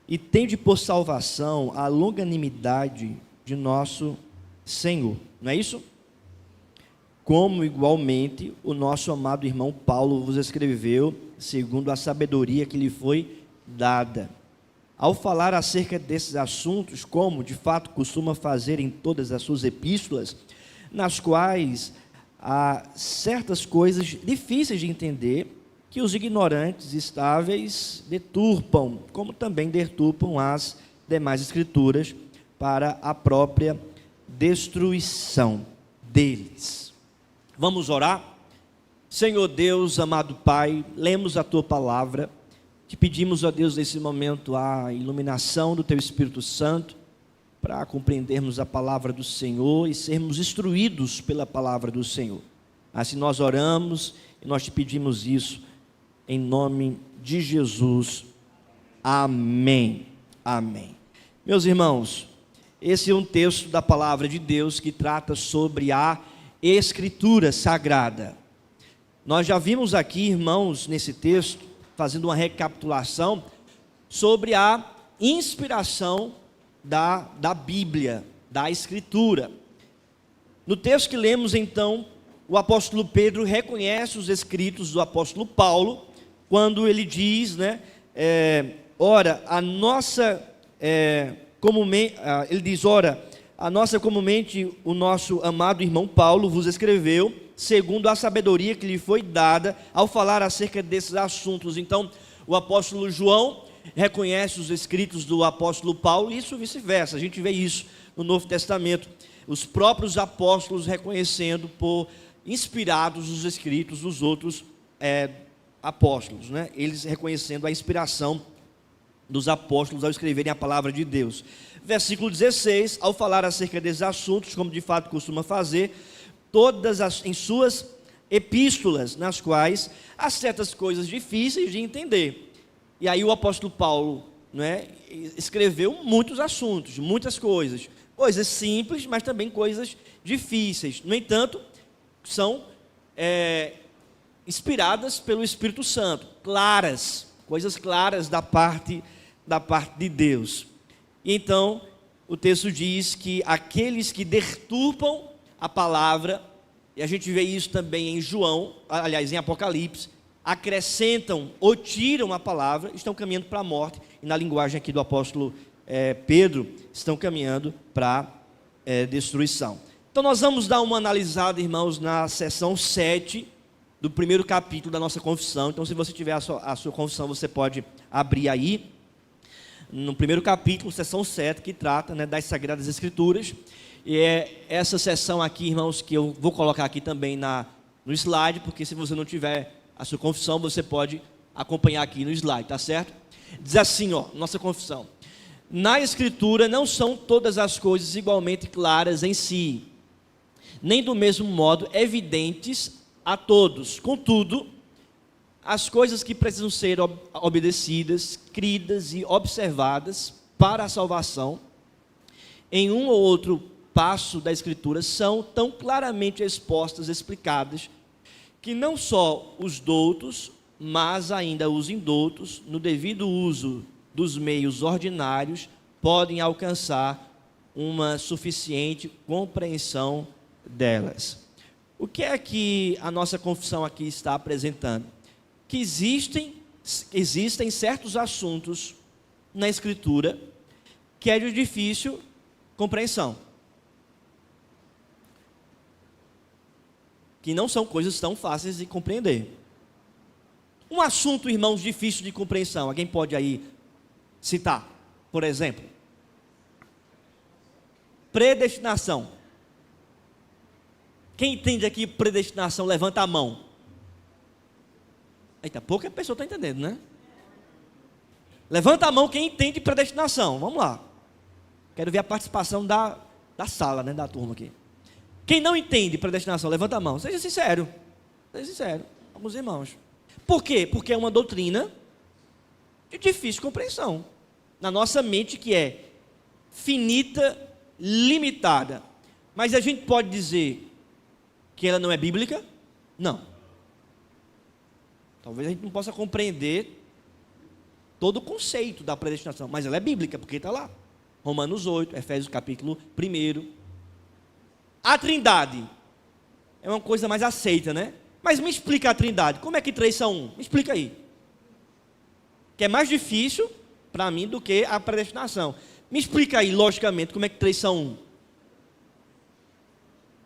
e tende por salvação a longanimidade de nosso Senhor. Não é isso? Como igualmente o nosso amado irmão Paulo vos escreveu, segundo a sabedoria que lhe foi dada. Ao falar acerca desses assuntos, como de fato costuma fazer em todas as suas epístolas, nas quais há certas coisas difíceis de entender, que os ignorantes estáveis deturpam, como também deturpam as demais escrituras, para a própria destruição deles. Vamos orar? Senhor Deus, amado Pai, lemos a Tua palavra, te pedimos, ó Deus, nesse momento, a iluminação do Teu Espírito Santo, para compreendermos a palavra do Senhor e sermos instruídos pela palavra do Senhor. Assim nós oramos e nós te pedimos isso, em nome de Jesus. Amém. Amém. Meus irmãos, esse é um texto da palavra de Deus que trata sobre a Escritura Sagrada. Nós já vimos aqui, irmãos, nesse texto, fazendo uma recapitulação sobre a inspiração da Bíblia, da Escritura. No texto que lemos, então, o apóstolo Pedro reconhece os escritos do apóstolo Paulo, quando ele diz, comumente o nosso amado irmão Paulo vos escreveu, segundo a sabedoria que lhe foi dada, ao falar acerca desses assuntos. Então, o apóstolo João reconhece os escritos do apóstolo Paulo, e isso vice-versa. A gente vê isso no Novo Testamento, os próprios apóstolos reconhecendo por inspirados os escritos dos outros apóstolos, eles reconhecendo a inspiração dos apóstolos ao escreverem a palavra de Deus. Versículo 16, ao falar acerca desses assuntos, como de fato costuma fazer, em suas epístolas, nas quais há certas coisas difíceis de entender. E aí o apóstolo Paulo escreveu muitos assuntos, muitas coisas simples, mas também coisas difíceis. No entanto, são inspiradas pelo Espírito Santo, coisas claras da parte de Deus. E então, o texto diz que aqueles que deturpam a palavra, e a gente vê isso também em em Apocalipse, acrescentam ou tiram a palavra, estão caminhando para a morte, e na linguagem aqui do apóstolo Pedro, estão caminhando para a destruição. Então nós vamos dar uma analisada, irmãos, na seção 7 do primeiro capítulo da nossa confissão. Então, se você tiver a sua confissão, você pode abrir aí, no primeiro capítulo, seção 7, que trata das Sagradas Escrituras. E é essa seção aqui, irmãos, que eu vou colocar aqui também no slide, porque se você não tiver a sua confissão, você pode acompanhar aqui no slide, tá certo? Diz assim, nossa confissão: na Escritura não são todas as coisas igualmente claras em si, nem do mesmo modo evidentes a todos. Contudo, as coisas que precisam ser obedecidas, cridas e observadas para a salvação, em um ou outro passo da Escritura, são tão claramente expostas, explicadas, que não só os doutos, mas ainda os indoutos, no devido uso dos meios ordinários, podem alcançar uma suficiente compreensão delas. O que é que a nossa confissão aqui está apresentando? Que existem certos assuntos na Escritura que é de difícil compreensão, que não são coisas tão fáceis de compreender. Um assunto, irmãos, difícil de compreensão, alguém pode aí citar? Por exemplo, predestinação. Quem entende aqui predestinação, levanta a mão. Eita, pouca pessoa está entendendo, né? Levanta a mão quem entende predestinação. Vamos lá. Quero ver a participação da sala, da turma aqui. Quem não entende predestinação, levanta a mão. Seja sincero. Alguns irmãos. Por quê? Porque é uma doutrina de difícil compreensão. Na nossa mente, que é finita, limitada. Mas a gente pode dizer que ela não é bíblica? Não. Talvez a gente não possa compreender todo o conceito da predestinação, mas ela é bíblica, porque está lá. Romanos 8, Efésios capítulo 1. A Trindade é uma coisa mais aceita, né? Mas me explica a Trindade, como é que 3 são 1? Me explica aí. Que é mais difícil para mim do que a predestinação. Me explica aí, logicamente, como é que 3 são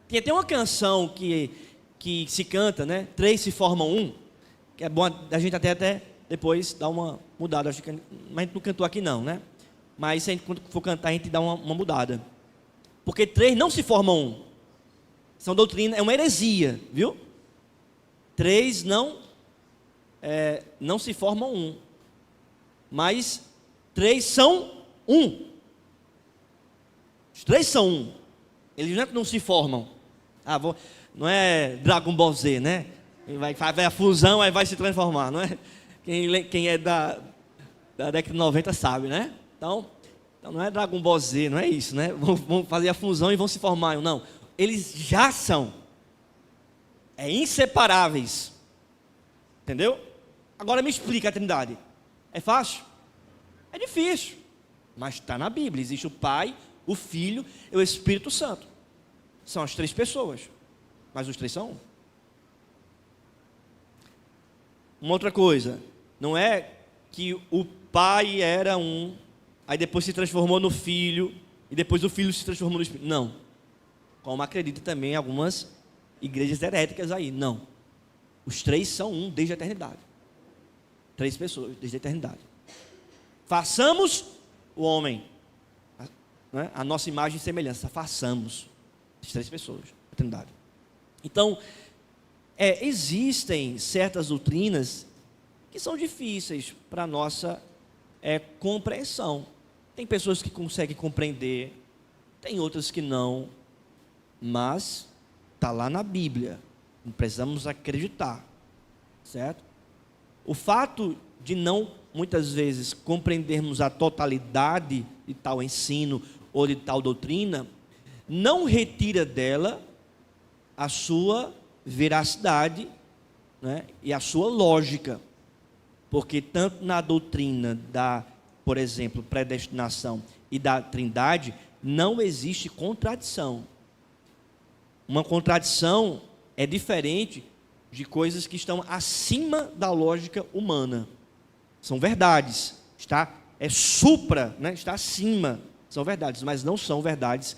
1. Tem uma canção que se canta, né? 3 se formam 1, que é bom a gente até depois dar uma mudada. Acho que, mas a gente não cantou aqui não, né? Mas se a gente, quando for cantar, a gente dá uma mudada. Porque 3 não se formam 1. São doutrina, é uma heresia, viu? 3 não se formam 1. Mas 3 são 1. Os 3 são 1. Eles não se formam. Não é Dragon Ball Z, né? Vai a fusão, aí vai se transformar, não é? Quem é da década de 90 sabe, né? Então não é Dragon Ball Z, não é isso, né? Vão fazer a fusão e vão se formar. Não, eles já são. É inseparáveis. Entendeu? Agora me explica a Trindade. É fácil? É difícil. Mas está na Bíblia. Existe o Pai, o Filho e o Espírito Santo. São as 3 pessoas. Mas os 3 são 1. Uma outra coisa. Não é que o Pai era 1, aí depois se transformou no Filho, e depois o Filho se transformou no Espírito. Não. Como acredita também algumas igrejas heréticas aí. Não. Os 3 são 1 desde a eternidade. 3 pessoas desde a eternidade. Façamos o homem, né? A nossa imagem e semelhança. Façamos. As 3 pessoas, a eternidade. Então, existem certas doutrinas que são difíceis para a nossa compreensão. Tem pessoas que conseguem compreender, tem outras que não, mas está lá na Bíblia, não precisamos acreditar, certo? O fato de não, muitas vezes, compreendermos a totalidade de tal ensino ou de tal doutrina, não retira dela a sua veracidade, né, e a sua lógica, porque tanto na doutrina da, por exemplo, predestinação e da Trindade, não existe contradição. Uma contradição é diferente de coisas que estão acima da lógica humana. São verdades, supra, né, está acima, são verdades, mas não são verdades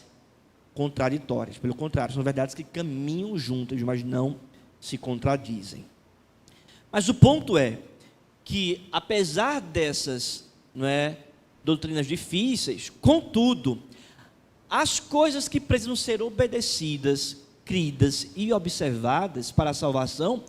contraditórias. Pelo contrário, são verdades que caminham juntas, mas não se contradizem. Mas o ponto é que, apesar dessas, não é, doutrinas difíceis, contudo, as coisas que precisam ser obedecidas, cridas e observadas para a salvação,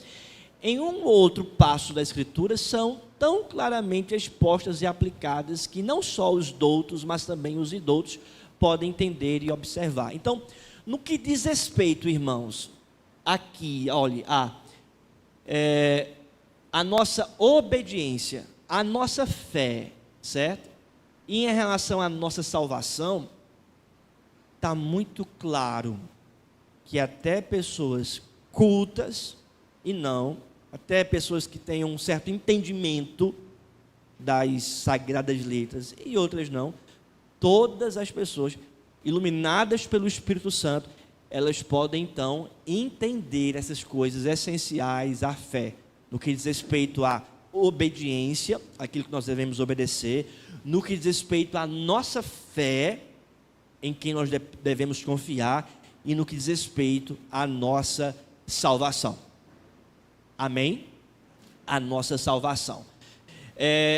em um outro passo da Escritura, são tão claramente expostas e aplicadas que não só os doutos, mas também os indoutos podem entender e observar. Então, no que diz respeito, irmãos, aqui, olhe, a nossa obediência, a nossa fé, certo? E em relação à nossa salvação, está muito claro que até pessoas cultas e não, até pessoas que tenham um certo entendimento das sagradas letras e outras não, todas as pessoas iluminadas pelo Espírito Santo, elas podem então entender essas coisas essenciais à fé, no que diz respeito à obediência, aquilo que nós devemos obedecer, no que diz respeito à nossa fé, em quem nós devemos confiar, e no que diz respeito à nossa salvação. Amém? A nossa salvação.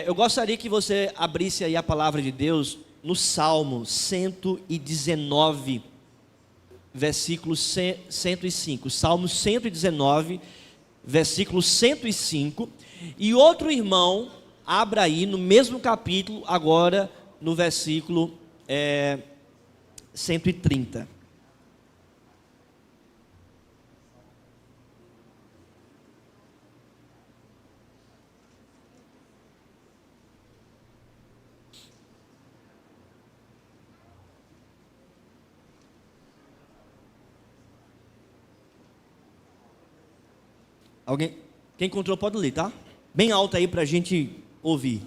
Eu gostaria que você abrisse aí a palavra de Deus no Salmo 119, versículo 105. Salmo 119, versículo 105. E outro irmão, abra aí no mesmo capítulo, agora no versículo 130. Alguém? Quem encontrou pode ler, tá? Bem alto aí para a gente ouvir.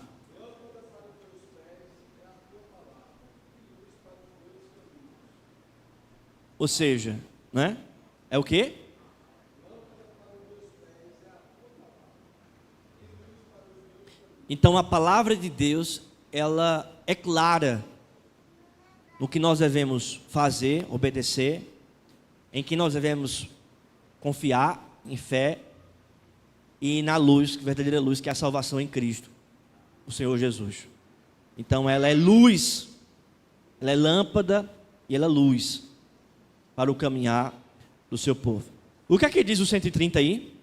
Ou seja, né? É o quê? Então a palavra de Deus, ela é clara no que nós devemos fazer, obedecer, em que nós devemos confiar em fé e na luz, verdadeira luz, que é a salvação em Cristo, o Senhor Jesus. Então ela é luz, ela é lâmpada e ela é luz para o caminhar do seu povo. O que é que diz o 130 aí?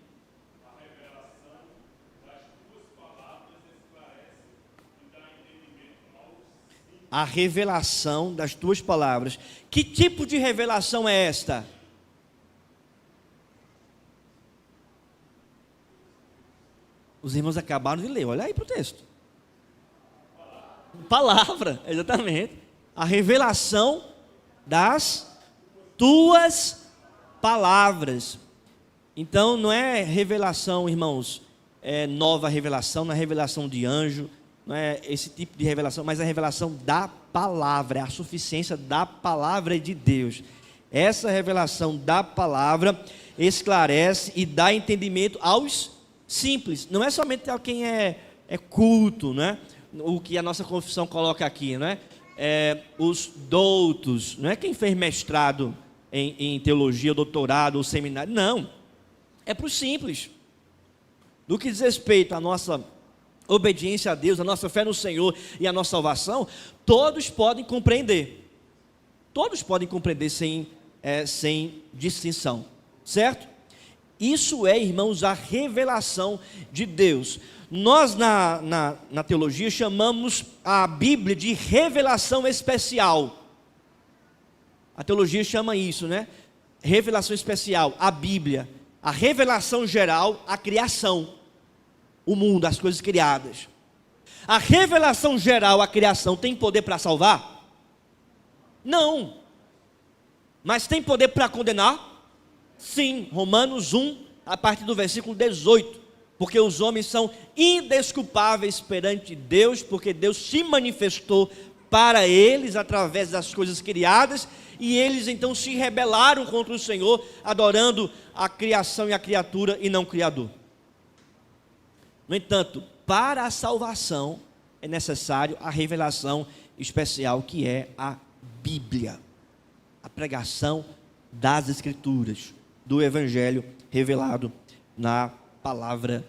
A revelação das tuas palavras. Que tipo de revelação é esta? Os irmãos acabaram de ler, olha aí para o texto. Palavra, exatamente. A revelação das tuas palavras. Então não é revelação, irmãos, é nova revelação, não é revelação de anjo, não é esse tipo de revelação, mas a revelação da palavra, é a suficiência da palavra de Deus. Essa revelação da palavra esclarece e dá entendimento aos simples. Não é somente a quem é culto, né? O que a nossa confissão coloca aqui, né? Os doutos, não é quem fez mestrado em teologia, doutorado ou seminário, não. É para os simples. No que diz respeito à nossa obediência a Deus, a nossa fé no Senhor e a nossa salvação, todos podem compreender. Todos podem compreender sem distinção, certo? Isso é, irmãos, a revelação de Deus. Nós na teologia chamamos a Bíblia de revelação especial. A teologia chama isso, né? Revelação especial, a Bíblia. A revelação geral, a criação. O mundo, as coisas criadas. A revelação geral, a criação, tem poder para salvar? Não. Mas tem poder para condenar? Sim. Romanos 1, a partir do versículo 18. Porque os homens são indesculpáveis perante Deus, porque Deus se manifestou para eles através das coisas criadas, e eles então se rebelaram contra o Senhor, adorando a criação e a criatura e não o Criador. No entanto, para a salvação é necessário a revelação especial, que é a Bíblia, a pregação das Escrituras, do Evangelho revelado na palavra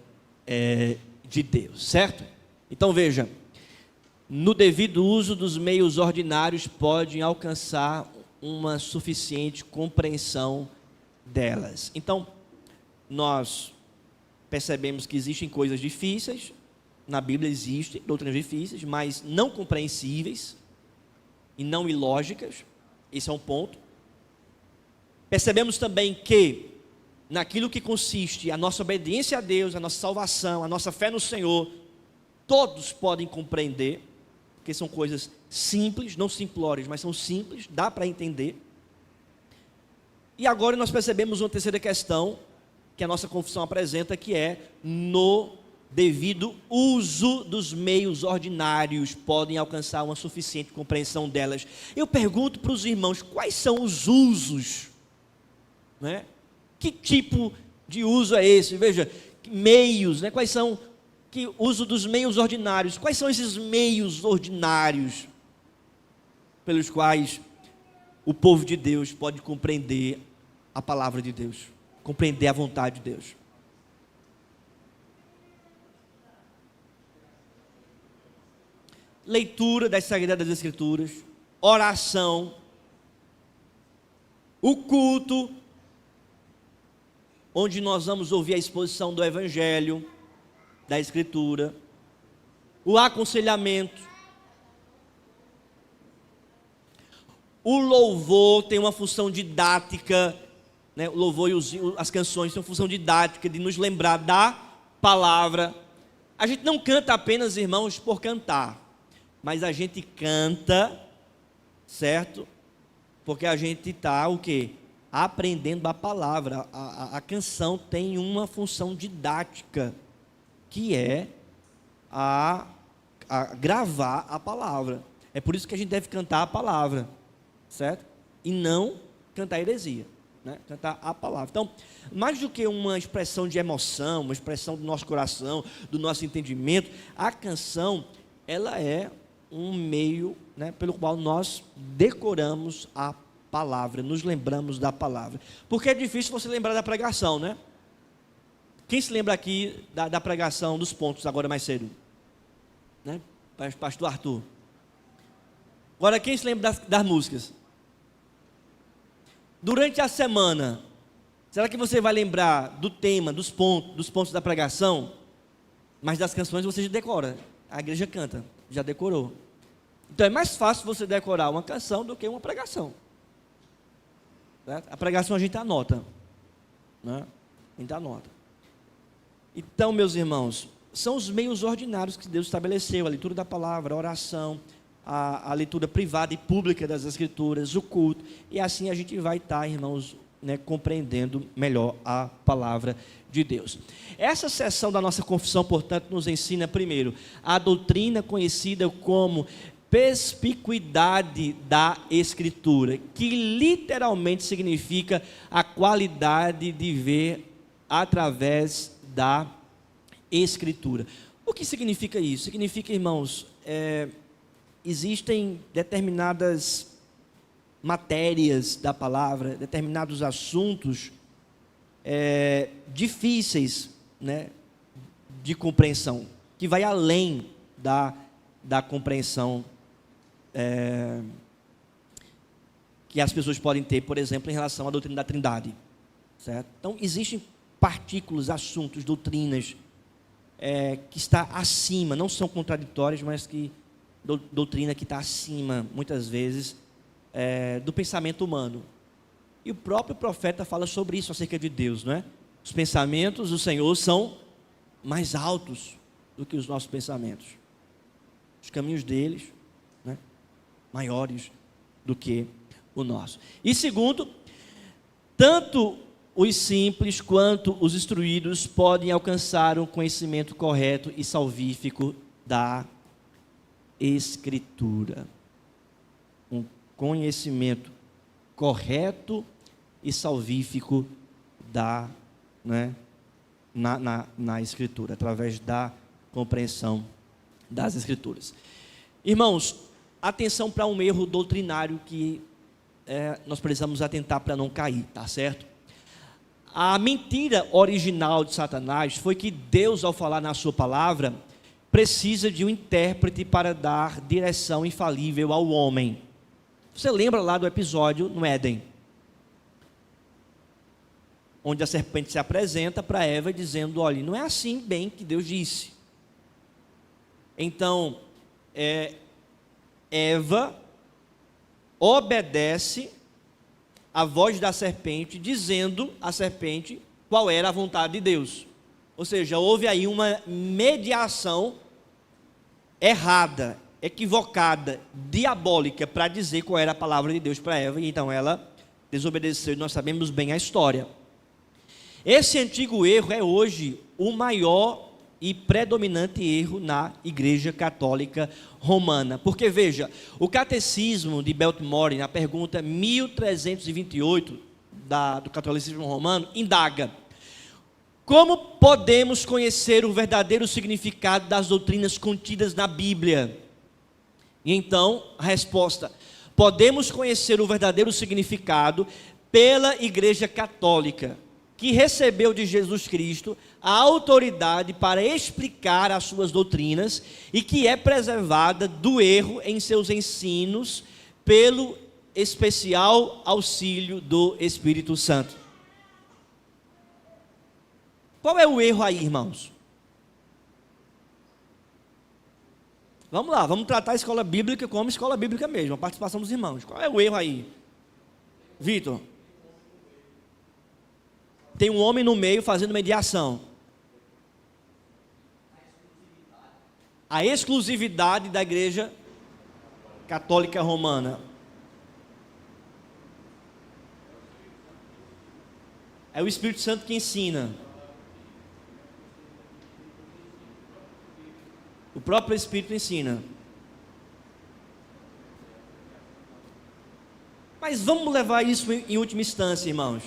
de Deus, certo? Então veja, no devido uso dos meios ordinários podem alcançar uma suficiente compreensão delas. Então, nós percebemos que existem coisas difíceis, na Bíblia existem doutrinas difíceis, mas não compreensíveis e não ilógicas, esse é um ponto. Percebemos também que, naquilo que consiste a nossa obediência a Deus, a nossa salvação, a nossa fé no Senhor, todos podem compreender, porque são coisas simples, não simplórias, mas são simples, dá para entender. E agora nós percebemos uma terceira questão, que a nossa confissão apresenta, que é no devido uso dos meios ordinários, podem alcançar uma suficiente compreensão delas. Eu pergunto para os irmãos, quais são os usos, né? Que tipo de uso é esse? Veja, meios, né? Quais são, que uso dos meios ordinários, quais são esses meios ordinários pelos quais o povo de Deus pode compreender a palavra de Deus, compreender a vontade de Deus? Leitura das Sagradas Escrituras, oração, o culto, onde nós vamos ouvir a exposição do Evangelho, da Escritura, o aconselhamento, o louvor tem uma função didática, né? O louvor e as canções têm uma função didática de nos lembrar da palavra. A gente não canta apenas, irmãos, por cantar, mas a gente canta, certo? Porque a gente está o quê? Aprendendo a palavra. A canção tem uma função didática, que é a gravar a palavra. É por isso que a gente deve cantar a palavra, certo? E não cantar heresia, né? Cantar a palavra. Então, mais do que uma expressão de emoção, uma expressão do nosso coração, do nosso entendimento, a canção, ela é um meio, né, pelo qual nós decoramos a palavra, nos lembramos da palavra. Porque é difícil você lembrar da pregação, né? Quem se lembra aqui da pregação dos pontos agora mais cedo? Né? Pastor Arthur. Agora, quem se lembra das músicas? Durante a semana, será que você vai lembrar do tema, dos pontos da pregação? Mas das canções você já decora. A igreja canta, já decorou. Então é mais fácil você decorar uma canção do que uma pregação. Certo? A pregação a gente anota, né? A gente anota. Então, meus irmãos, são os meios ordinários que Deus estabeleceu: a leitura da palavra, a oração, a leitura privada e pública das Escrituras, o culto, e assim a gente vai estar, irmãos, né, compreendendo melhor a palavra de Deus. Essa seção da nossa confissão, portanto, nos ensina, primeiro, a doutrina conhecida como perspicuidade da Escritura, que literalmente significa a qualidade de ver através da Escritura. O que significa isso? Significa, irmãos, existem determinadas matérias da palavra, determinados assuntos difíceis, né, de compreensão, que vai além da compreensão que as pessoas podem ter, por exemplo, em relação à doutrina da Trindade, certo? Então, existem partículas, assuntos, doutrinas que está acima, não são contraditórias, mas que doutrina que está acima, muitas vezes, do pensamento humano. E o próprio profeta fala sobre isso acerca de Deus, não é? Os pensamentos do Senhor são mais altos do que os nossos pensamentos. Os caminhos deles, né, maiores do que o nosso. E segundo, tanto os simples quanto os instruídos podem alcançar um conhecimento correto e salvífico da Escritura. Um conhecimento correto e salvífico na Escritura, através da compreensão das Escrituras. Irmãos, atenção para um erro doutrinário que nós precisamos atentar para não cair, tá certo? A mentira original de Satanás foi que Deus, ao falar na sua palavra, precisa de um intérprete para dar direção infalível ao homem. Você lembra lá do episódio no Éden, onde a serpente se apresenta para Eva dizendo: olha, não é assim bem que Deus disse. Então, Eva obedece a voz da serpente, dizendo à serpente qual era a vontade de Deus. Ou seja, houve aí uma mediação errada, equivocada, diabólica, para dizer qual era a palavra de Deus para Eva, e então ela desobedeceu, e nós sabemos bem a história. Esse antigo erro é hoje o maior e predominante erro na Igreja Católica Romana. Porque, veja, o Catecismo de Baltimore, na pergunta 1328 do Catolicismo Romano, indaga: como podemos conhecer o verdadeiro significado das doutrinas contidas na Bíblia? E então, a resposta: podemos conhecer o verdadeiro significado pela Igreja Católica, que recebeu de Jesus Cristo a autoridade para explicar as suas doutrinas e que é preservada do erro em seus ensinos pelo especial auxílio do Espírito Santo. Qual é o erro aí, irmãos? Vamos lá, vamos tratar a escola bíblica como escola bíblica mesmo, a participação dos irmãos. Qual é o erro aí? Vitor? Tem um homem no meio fazendo mediação. A exclusividade da Igreja Católica Romana. É o Espírito Santo que ensina. O próprio Espírito ensina. Mas vamos levar isso em última instância, irmãos.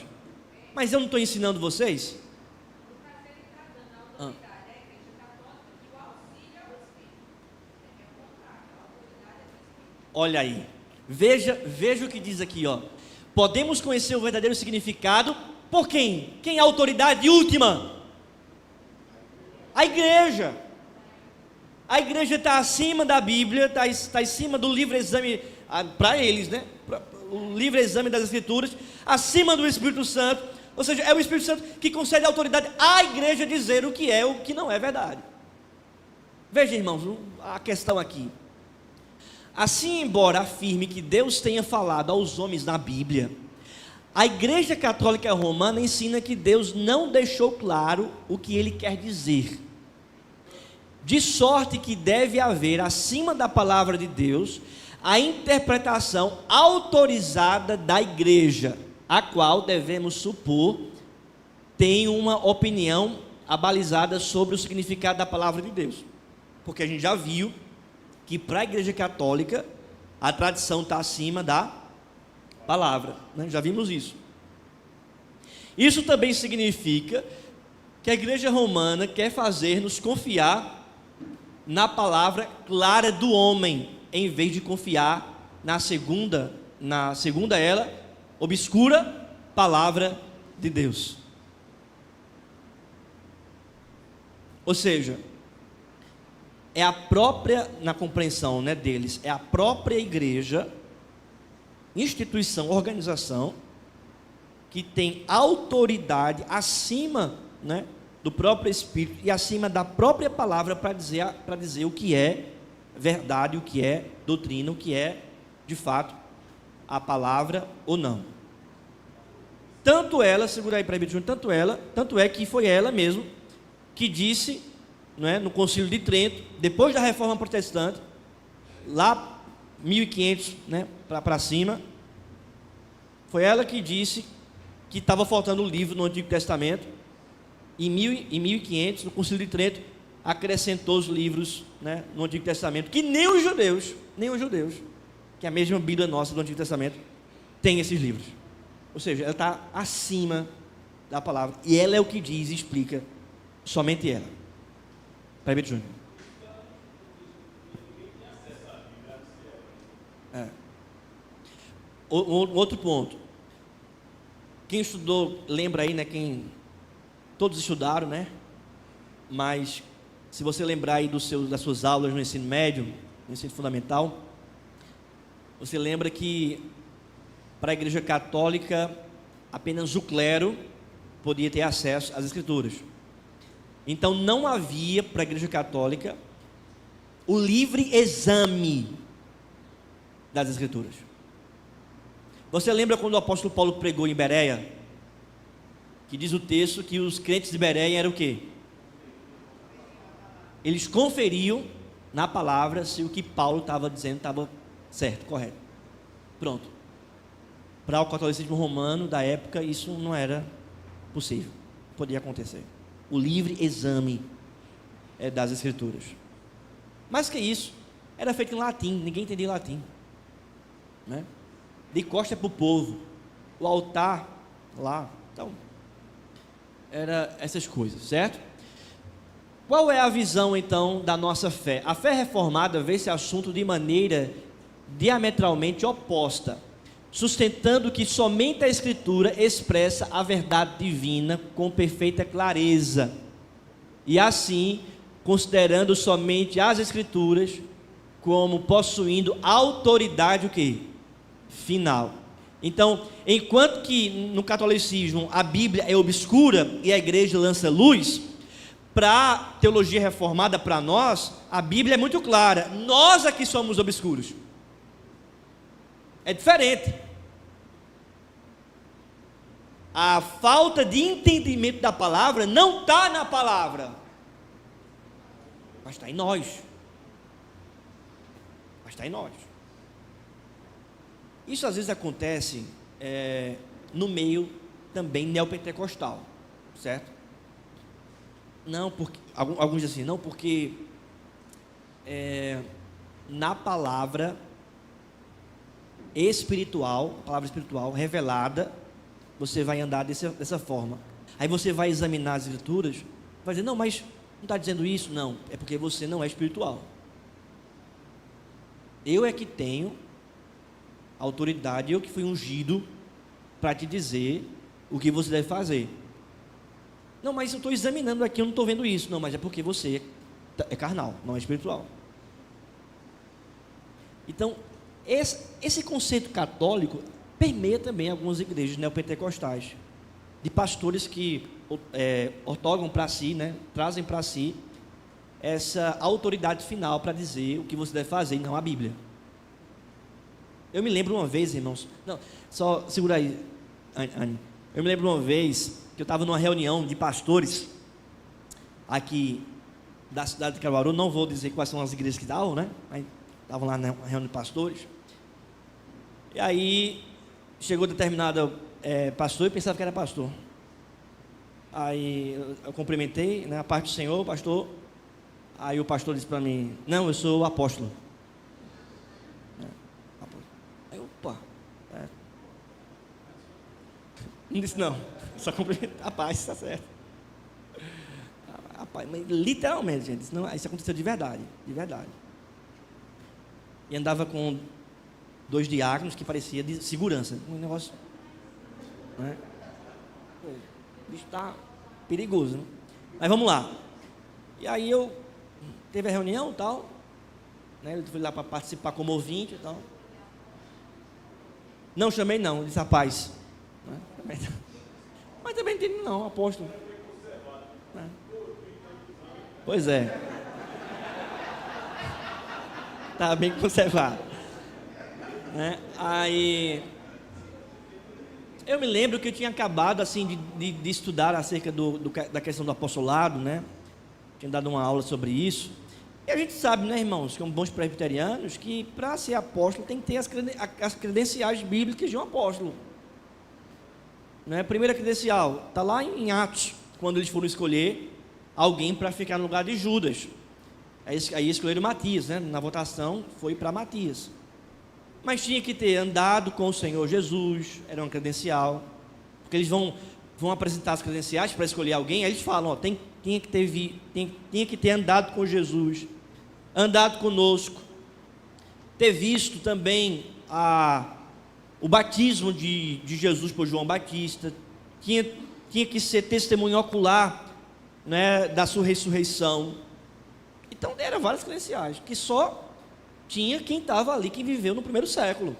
Mas eu não estou ensinando vocês? Ah. Olha aí, veja o que diz aqui, ó. Podemos conhecer o verdadeiro significado por quem? Quem é a autoridade última? A igreja. A igreja está acima da Bíblia, está acima do livre exame, para eles, né? O livre exame das Escrituras, acima do Espírito Santo. Ou seja, é o Espírito Santo que concede autoridade à igreja dizer o que é o que não é verdade. Veja, irmãos, a questão aqui. Assim, embora afirme que Deus tenha falado aos homens na Bíblia, a Igreja Católica Romana ensina que Deus não deixou claro o que ele quer dizer. De sorte que deve haver, acima da palavra de Deus, a interpretação autorizada da igreja, a qual devemos supor tem uma opinião abalizada sobre o significado da palavra de Deus. Porque a gente já viu que para a igreja católica a tradição está acima da palavra, né? Já vimos isso. Isso também significa que a igreja romana quer fazer-nos confiar na palavra clara do homem, em vez de confiar na segunda ela, obscura palavra de Deus. Ou seja, é a própria, na compreensão, né, deles, é a própria igreja, instituição, organização, que tem autoridade acima, né, do próprio Espírito e acima da própria palavra para dizer o que é verdade, o que é doutrina, o que é, de fato, a palavra ou não. Tanto ela, segura aí para mim, tanto é que foi ela mesmo que disse, não é, no Concílio de Trento, depois da Reforma Protestante, lá 1500, né, para cima, foi ela que disse que estava faltando um livro no Antigo Testamento. Em 1500, no Concílio de Trento, acrescentou os livros, né, no Antigo Testamento, que nem os judeus, que a mesma Bíblia nossa do Antigo Testamento, tem esses livros. Ou seja, ela está acima da palavra, e ela é o que diz e explica, somente ela. Para Júnior. Outro ponto. Quem estudou, lembra aí, né? Todos estudaram, né? Mas se você lembrar aí das suas aulas no ensino médio, no ensino fundamental, você lembra que para a igreja católica apenas o clero podia ter acesso às Escrituras. Então não havia para a igreja católica o livre exame das Escrituras. Você lembra quando o apóstolo Paulo pregou em Bereia? Que diz o texto que os crentes de Bereia eram o quê? Eles conferiam na palavra se o que Paulo estava dizendo estava certo, correto. Pronto. Para o catolicismo romano da época isso não era possível, podia acontecer. O livre exame das Escrituras. Mas que isso? Era feito em latim, ninguém entendia latim, né? De costa para o povo, o altar lá, então, era essas coisas, certo? Qual é a visão então da nossa fé? A fé reformada vê esse assunto de maneira diametralmente oposta, sustentando que somente a Escritura expressa a verdade divina com perfeita clareza, e assim, considerando somente as Escrituras como possuindo autoridade o quê? Final. Então, enquanto que no catolicismo a Bíblia é obscura e a igreja lança luz, para a teologia reformada, para nós, a Bíblia é muito clara. Nós aqui somos obscuros. É diferente. A falta de entendimento da palavra não está na palavra, mas está em nós. Isso às vezes acontece no meio também neopentecostal, certo? Não, porque alguns dizem assim, não, porque na palavra espiritual, a palavra espiritual revelada, você vai andar dessa forma. Aí você vai examinar as escrituras, vai dizer, não, mas não está dizendo isso? Não, é porque você não é espiritual. Eu é que tenho autoridade, eu que fui ungido para te dizer o que você deve fazer. Não, mas eu estou examinando aqui, eu não estou vendo isso. Não, mas é porque você é carnal, não é espiritual. Então, esse conceito católico permeia também algumas igrejas neopentecostais, de pastores que ortogam para si, né, trazem para si essa autoridade final para dizer o que você deve fazer, e não a Bíblia. Eu me lembro uma vez, irmãos, não, só segura aí, Anne. Eu me lembro uma vez que eu estava numa reunião de pastores aqui da cidade de Caruaru, não vou dizer quais são as igrejas que estavam, né? Mas estavam lá na reunião de pastores. E aí chegou determinado pastor e pensava que era pastor. Aí eu cumprimentei, né, a parte do Senhor, pastor. Aí o pastor disse para mim, não, eu sou o apóstolo. Aí opa, não disse não, só cumprimentei, rapaz, está certo. Rapaz, mas literalmente, gente, não, isso aconteceu de verdade, de verdade. E andava com 2 diáconos que parecia de segurança, um negócio, né? O bicho está perigoso, né? Mas vamos lá. E aí teve a reunião e tal, né? Ele foi lá para participar como ouvinte e tal. Não chamei não, disse rapaz, né? Mas também não entendi não, apóstolo, né? Pois é, estava bem conservado, né? Aí eu me lembro que eu tinha acabado assim de estudar acerca da questão do apostolado, né? Tinha dado uma aula sobre isso. E a gente sabe, né, irmãos, como bons presbiterianos, que para ser apóstolo tem que ter as credenciais bíblicas de um apóstolo, né? A primeira credencial está lá em Atos, quando eles foram escolher alguém para ficar no lugar de Judas. Aí escolheram Matias, né? Na votação foi para Matias. Mas tinha que ter andado com o Senhor Jesus, era uma credencial, porque eles vão apresentar as credenciais para escolher alguém, aí eles falam, ó, tinha que ter andado com Jesus, andado conosco, ter visto também o batismo de Jesus por João Batista, tinha que ser testemunho ocular, né, da sua ressurreição. Então eram várias credenciais, que só tinha quem estava ali, quem viveu no primeiro século.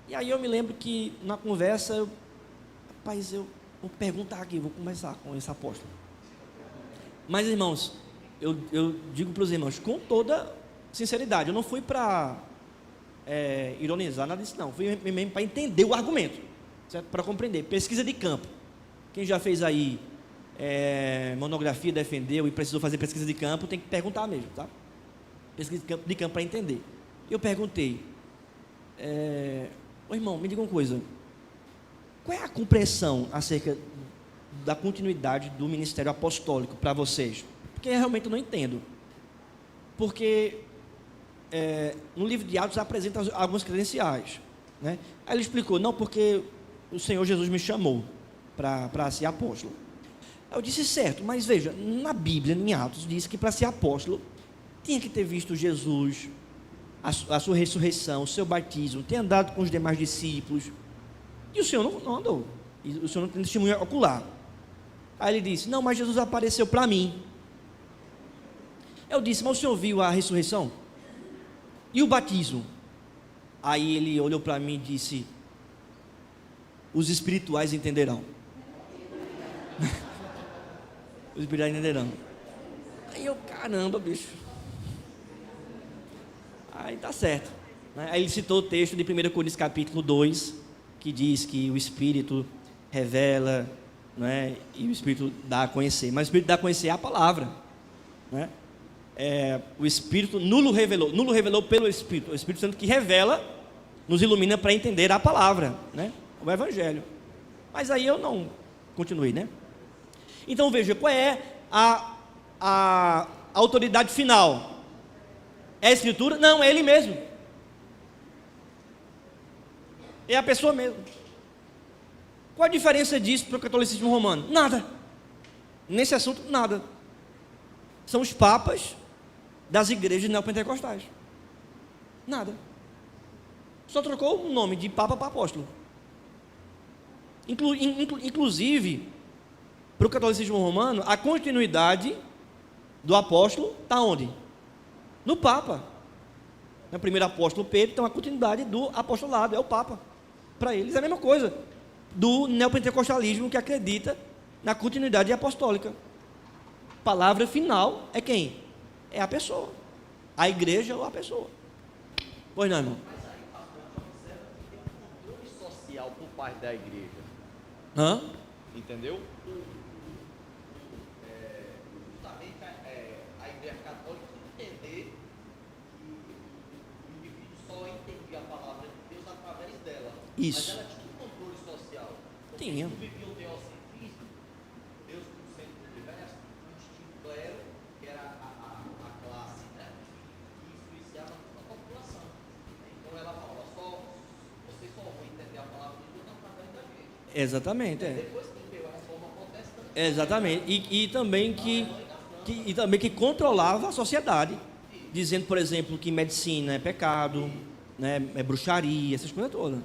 E aí eu me lembro que na conversa, rapaz, eu vou perguntar aqui, vou conversar com esse apóstolo. Mas irmãos, eu digo para os irmãos, com toda sinceridade, eu não fui para ironizar, nada disso não, fui mesmo para entender o argumento, certo? Para compreender, pesquisa de campo. Quem já fez aí monografia, defendeu e precisou fazer pesquisa de campo, tem que perguntar mesmo, tá? Pesquisa de campo para entender. Eu perguntei, ô irmão, me diga uma coisa, qual é a compreensão acerca da continuidade do ministério apostólico para vocês? Porque realmente eu não entendo. Porque no livro de Atos apresenta algumas credenciais, né? Aí ele explicou, não, porque o Senhor Jesus me chamou para ser apóstolo. Eu disse, certo, mas veja, na Bíblia, em Atos, diz que para ser apóstolo tinha que ter visto Jesus, a sua ressurreição, o seu batismo, ter andado com os demais discípulos. E o Senhor não andou. E o Senhor não tem testemunho ocular. Aí ele disse, não, mas Jesus apareceu para mim. Eu disse, mas o Senhor viu a ressurreição? E o batismo? Aí ele olhou para mim e disse, os espirituais entenderão. Os espirituais entenderão. Aí eu, caramba, bicho. Aí tá certo, né? Aí ele citou o texto de 1 Coríntios capítulo 2, que diz que o Espírito revela, né? E o Espírito dá a conhecer. Mas o Espírito dá a conhecer a palavra, né? O Espírito nulo revelou pelo Espírito. O Espírito Santo que revela, nos ilumina para entender a palavra, né? O Evangelho. Mas aí eu não continuei, né? Então veja, qual é a autoridade final? É a Escritura? Não, é Ele mesmo. É a pessoa mesmo. Qual a diferença disso para o catolicismo romano? Nada. Nesse assunto, nada. São os papas das igrejas neopentecostais. Nada. Só trocou o nome de papa para apóstolo. Inclusive, para o catolicismo romano, a continuidade do apóstolo está onde? No papa. No primeiro apóstolo Pedro, então a continuidade do apostolado é o papa. Para eles é a mesma coisa do neopentecostalismo, que acredita na continuidade apostólica. Palavra final é quem? É a pessoa. A igreja ou a pessoa. Pois não, irmão? Mas aí, pastor, então observa que tem um controle social por parte da igreja. Hã? Entendeu? Justamente a igreja católica entender que o indivíduo só entendia a palavra de Deus através dela. Isso. Mas ela tinha um controle social. Porque Tinha. não vivia o teocentrismo, Deus como centro do universo, um distinto clero, que era a classe, né, que influenciava toda a população. Então ela fala, vocês só vão entender a palavra de Deus através da gente. Exatamente, é. Depois que veio a reforma protestante. Exatamente. E também que controlava a sociedade, dizendo, por exemplo, que medicina é pecado, né, é bruxaria, essas coisas todas.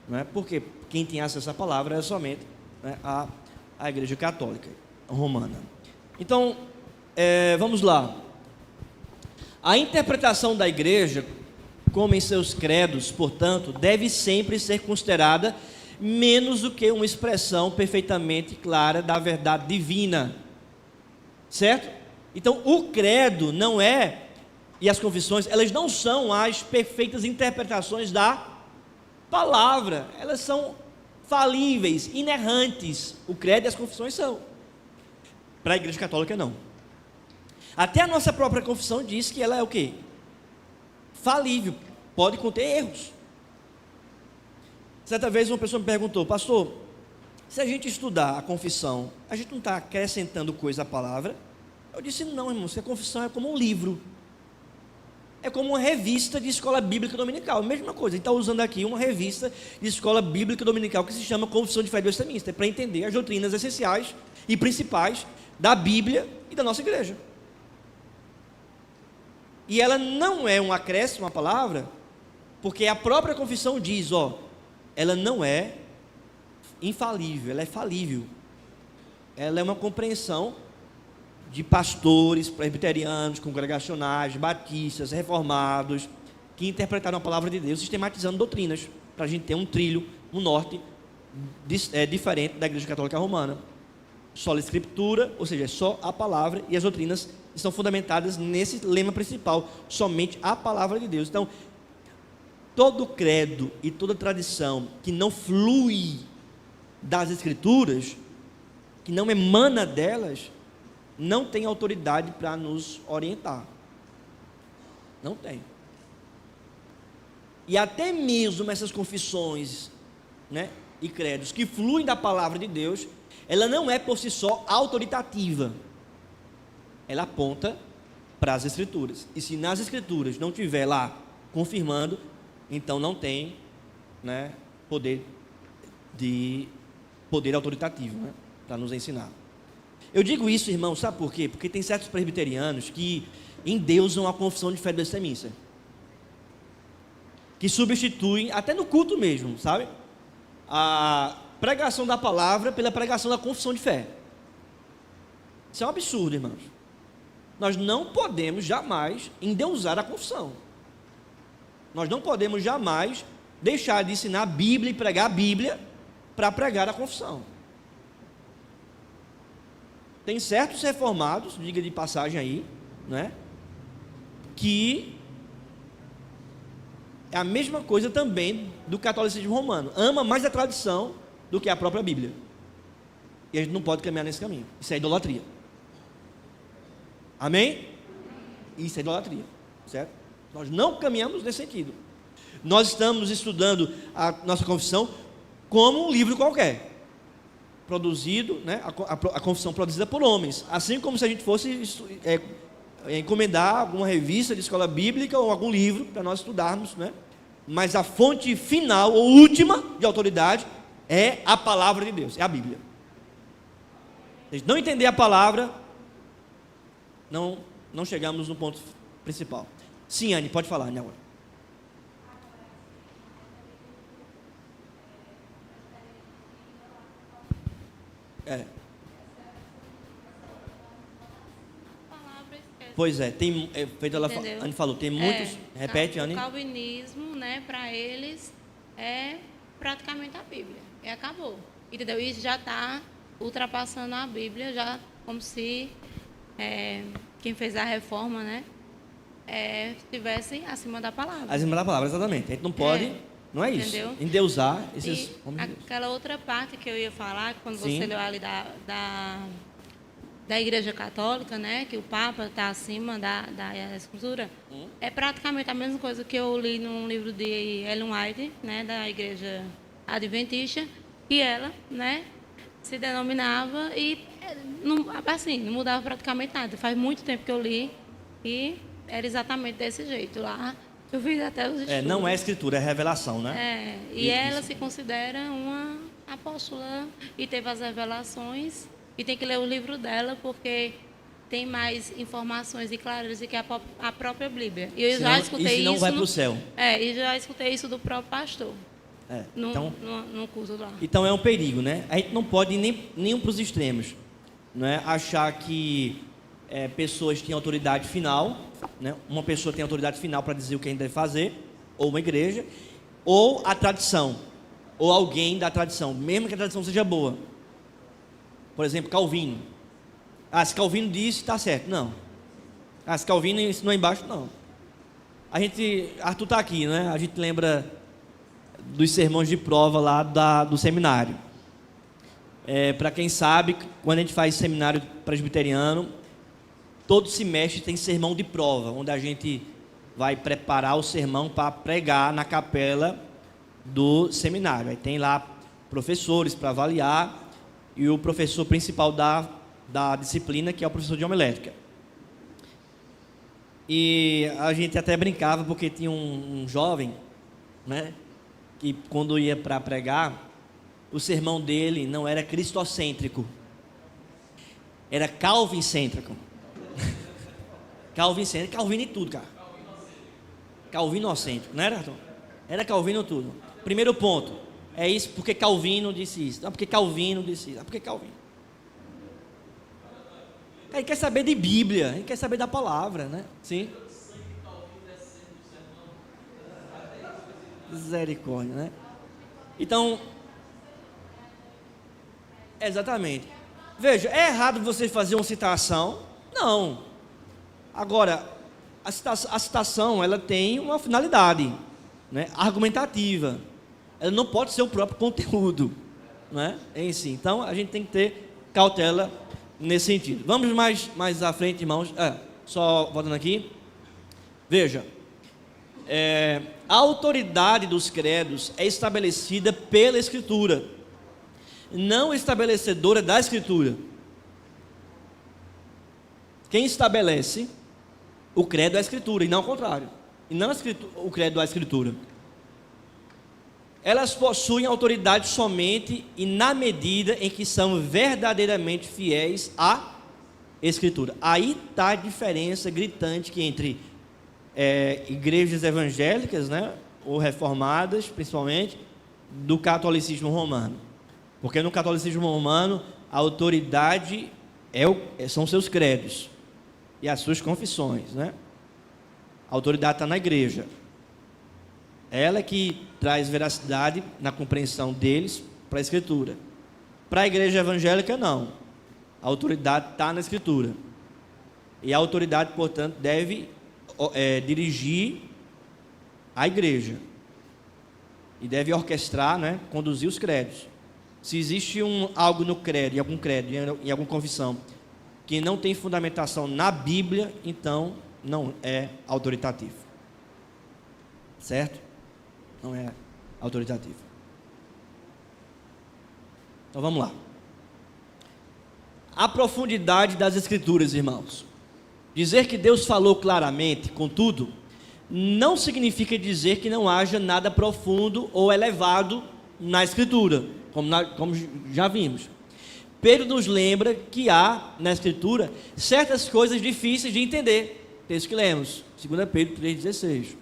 Né? Porque quem tem acesso à palavra é somente, né, a Igreja Católica Romana. Então, vamos lá. A interpretação da Igreja, como em seus credos, portanto, deve sempre ser considerada menos do que uma expressão perfeitamente clara da verdade divina. Certo? Então, o credo não é, e as confissões, elas não são as perfeitas interpretações da palavra. Elas são falíveis, inerrantes. O credo e as confissões são. Para a Igreja Católica, não. Até a nossa própria confissão diz que ela é o quê? Falível. Pode conter erros. Certa vez uma pessoa me perguntou, pastor, se a gente estudar a confissão, a gente não está acrescentando coisa à palavra? Eu disse, não, irmão, se a confissão é como um livro. É como uma revista de escola bíblica dominical. Mesma coisa, a gente está usando aqui uma revista de escola bíblica dominical que se chama Confissão de Fé de Westminster, para entender as doutrinas essenciais e principais da Bíblia e da nossa igreja. E ela não é um acréscimo à palavra, porque a própria confissão diz, ela não é infalível, ela é falível. Ela é uma compreensão de pastores, presbiterianos, congregacionais, batistas, reformados, que interpretaram a palavra de Deus, sistematizando doutrinas, para a gente ter um trilho, um norte diferente da Igreja Católica Romana. Só a Escritura, ou seja, só a palavra, e as doutrinas estão fundamentadas nesse lema principal, somente a palavra de Deus. Então, todo credo e toda tradição que não flui das Escrituras, que não emana delas, não tem autoridade para nos orientar. Não tem. E até mesmo essas confissões, né, e credos que fluem da palavra de Deus, ela não é por si só autoritativa. Ela aponta para as Escrituras. E se nas Escrituras não tiver lá confirmando, então não tem, né, poder autoritativo, né, para nos ensinar. Eu digo isso, irmão, sabe por quê? Porque tem certos presbiterianos que endeusam a confissão de fé de Westminster, que substituem, até no culto mesmo, sabe, a pregação da palavra pela pregação da confissão de fé. Isso é um absurdo, irmãos. Nós não podemos jamais endeusar a confissão. Nós não podemos jamais deixar de ensinar a Bíblia e pregar a Bíblia para pregar a confissão. Tem certos reformados, diga de passagem aí, né, que é a mesma coisa também do catolicismo romano. Ama mais a tradição do que a própria Bíblia. E a gente não pode caminhar nesse caminho. Isso é idolatria. Amém? Isso é idolatria, certo? Nós não caminhamos nesse sentido. Nós estamos estudando a nossa confissão como um livro qualquer, produzido, né, a confissão produzida por homens, assim como se a gente fosse encomendar alguma revista de escola bíblica ou algum livro para nós estudarmos, né, mas a fonte final ou última de autoridade é a palavra de Deus, é a Bíblia. Se a gente não entender a palavra, não chegamos no ponto principal. Sim, Anne, pode falar, Anne, agora. Pois é, tem feito ela, Anne falou, tem muitos, repete, Anne. O calvinismo, né, para eles é praticamente a Bíblia, e acabou, entendeu? Isso já está ultrapassando a Bíblia, já como se quem fez a reforma, né, estivesse acima da palavra. Acima da palavra, exatamente. A gente não pode, não é isso, entendeu? endeusar esses E homens de Deus. aquela outra parte que eu ia falar, quando Sim. você leu ali da Igreja Católica, né, que o Papa está acima da Escritura, é praticamente a mesma coisa que eu li num livro de Ellen White, né, da Igreja Adventista, que ela, né, se denominava e não mudava praticamente nada. Faz muito tempo que eu li e era exatamente desse jeito lá. Eu fiz até os estudos. Não é escritura, é revelação, né? E ela se considera uma apóstola e teve as revelações. E tem que ler o livro dela, porque tem mais informações e claras do que a própria Bíblia. E eu já escutei isso. Não vai para o céu. E já escutei isso do próprio pastor. No curso lá. Então é um perigo, né? A gente não pode ir nem para os extremos, não é? Achar que pessoas têm autoridade final, né? Uma pessoa tem autoridade final para dizer o que a gente deve fazer, ou uma igreja, ou a tradição, ou alguém da tradição, mesmo que a tradição seja boa. Por exemplo, Calvino. Se Calvino disse, está certo. Não. Se Calvino ensinou embaixo, não. Arthur está aqui, né? A gente lembra dos sermões de prova lá do seminário. Para quem sabe, quando a gente faz seminário presbiteriano, todo semestre tem sermão de prova, onde a gente vai preparar o sermão para pregar na capela do seminário. Aí tem lá professores para avaliar, e o professor principal da disciplina, que é o professor de homilética. E a gente até brincava, porque tinha um jovem, né, que quando ia para pregar, o sermão dele não era cristocêntrico, era calvincêntrico. Calvincêntrico, Calvino e tudo, cara. Calvinocêntrico, não era, Arthur? Era Calvino tudo. Primeiro ponto. É isso porque Calvino disse isso. Não, porque Calvino disse isso. Não, porque Calvino. Ele quer saber de Bíblia. Ele quer saber da palavra, né? Sim. Misericórdia, né? Então, exatamente. Veja, é errado você fazer uma citação? Não. Agora, a citação, ela tem uma finalidade, né, argumentativa. Ela não pode ser o próprio conteúdo, né, em si. Então, a gente tem que ter cautela nesse sentido. Vamos mais à frente, irmãos. Só voltando aqui. Veja, a autoridade dos credos é estabelecida pela Escritura, não estabelecedora da Escritura. Quem estabelece o credo é a Escritura, e não o contrário. E não o credo é a Escritura. Elas possuem autoridade somente e na medida em que são verdadeiramente fiéis à Escritura. Aí está a diferença gritante que entre igrejas evangélicas, né, ou reformadas, principalmente, do catolicismo romano. Porque no catolicismo romano, a autoridade são seus credos e as suas confissões, né? A autoridade está na igreja. Ela é que traz veracidade na compreensão deles para a Escritura. Para a igreja evangélica, não. A autoridade está na Escritura. E a autoridade, portanto, deve dirigir a igreja. E deve orquestrar, né, conduzir os credos. Se existe algo no credo, em alguma confissão, que não tem fundamentação na Bíblia, então não é autoritativo. Certo? Não é autoritativo. Então vamos lá. A profundidade das Escrituras, irmãos. Dizer que Deus falou claramente, contudo, não significa dizer que não haja nada profundo ou elevado na Escritura, como já vimos. Pedro nos lembra que há na Escritura certas coisas difíceis de entender, texto que lemos, 2 Pedro 3,16.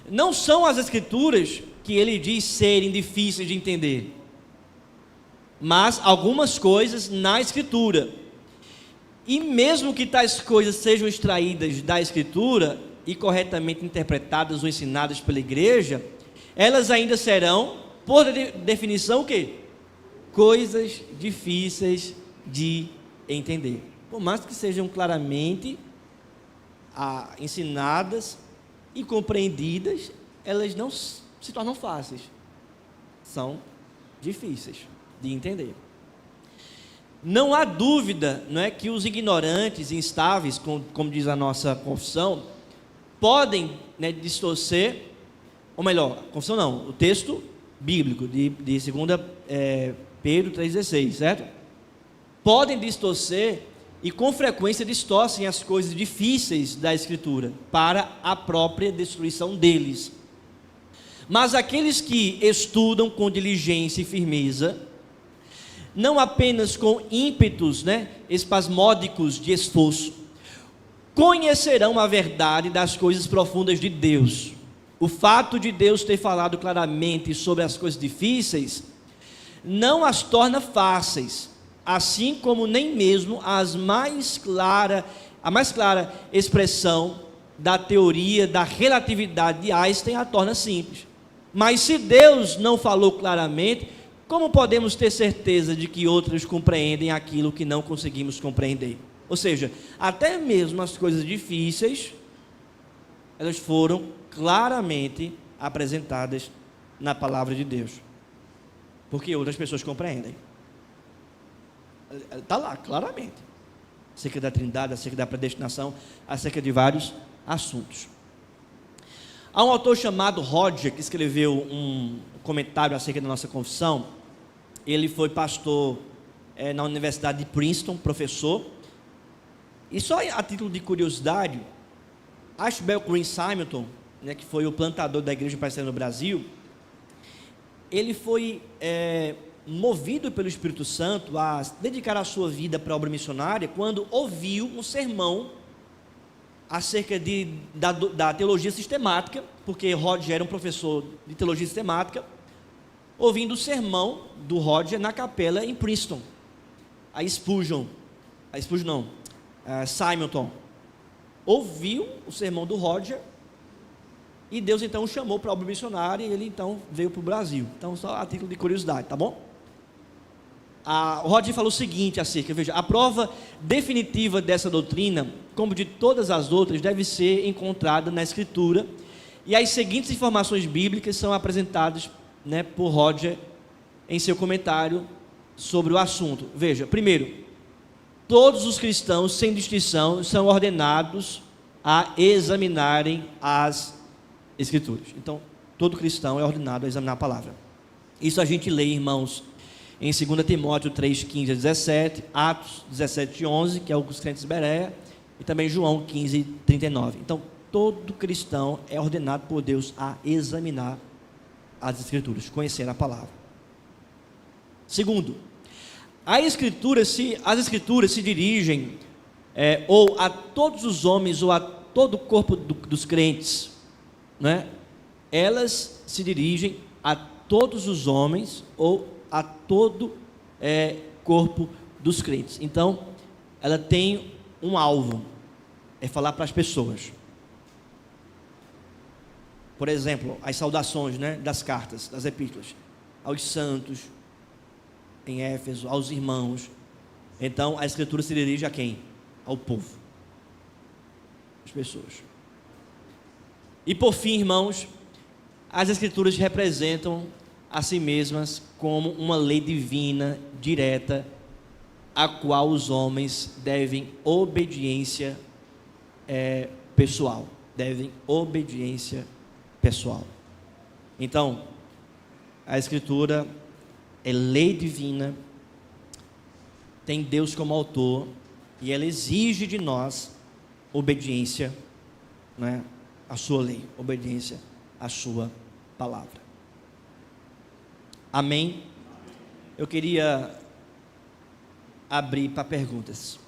Não são as Escrituras que ele diz serem difíceis de entender, mas algumas coisas na Escritura. E mesmo que tais coisas sejam extraídas da Escritura e corretamente interpretadas ou ensinadas pela igreja, elas ainda serão, por definição, o quê? Coisas difíceis de entender. Por mais que sejam claramente ensinadas e compreendidas, elas não se tornam fáceis. São difíceis de entender. Não há dúvida, não é, que os ignorantes e instáveis, como diz a nossa confissão, podem, né, distorcer, ou melhor, confissão não, o texto bíblico de 2 Pedro 3,16, certo? Podem distorcer e com frequência distorcem as coisas difíceis da Escritura para a própria destruição deles. Mas aqueles que estudam com diligência e firmeza, não apenas com ímpetos, né, espasmódicos de esforço, conhecerão a verdade das coisas profundas de Deus. O fato de Deus ter falado claramente sobre as coisas difíceis não as torna fáceis, assim como nem mesmo a mais clara expressão da teoria da relatividade de Einstein a torna simples. Mas se Deus não falou claramente, como podemos ter certeza de que outros compreendem aquilo que não conseguimos compreender? Ou seja, até mesmo as coisas difíceis, elas foram claramente apresentadas na palavra de Deus, porque outras pessoas compreendem. Está lá, claramente, acerca da Trindade, acerca da predestinação, acerca de vários assuntos. Há um autor chamado Roger, que escreveu um comentário acerca da nossa confissão. Ele foi pastor na Universidade de Princeton, professor. E só a título de curiosidade, Ashbel Green Simonton, né, que foi o plantador da Igreja Presbiteriana no Brasil, ele foi movido pelo Espírito Santo a dedicar a sua vida para a obra missionária quando ouviu um sermão acerca da teologia sistemática, porque Roger era um professor de teologia sistemática, ouvindo o sermão do Roger na capela em Princeton. Simonton ouviu o sermão do Roger e Deus então o chamou para a obra missionária e ele então veio para o Brasil. Então, só a título de curiosidade, tá bom? O Roger falou o seguinte acerca, veja, a prova definitiva dessa doutrina, como de todas as outras, deve ser encontrada na Escritura, e as seguintes informações bíblicas são apresentadas, né, por Roger em seu comentário sobre o assunto. Veja, primeiro, todos os cristãos, sem distinção, são ordenados a examinarem as Escrituras. Então, todo cristão é ordenado a examinar a palavra. Isso a gente lê, irmãos, em 2 Timóteo 3, 15 a 17, Atos 17, 11, que é o dos crentes de Bereia, e também João 15, 39. Então, todo cristão é ordenado por Deus a examinar as Escrituras, conhecer a palavra. Segundo, as Escrituras se dirigem ou a todos os homens ou a todo o corpo dos crentes, né? Elas se dirigem a todos os homens ou a todo corpo dos crentes. Então, ela tem um alvo, é falar para as pessoas. Por exemplo, as saudações, né, das cartas, das epístolas, aos santos, em Éfeso, aos irmãos. Então, a Escritura se dirige a quem? Ao povo, as pessoas. E por fim, irmãos, as Escrituras representam a si mesmas como uma lei divina, direta, a qual os homens devem obediência pessoal. Então, a Escritura é lei divina, tem Deus como autor, e ela exige de nós obediência, né, à sua lei, obediência à sua palavra. Amém? Eu queria abrir para perguntas.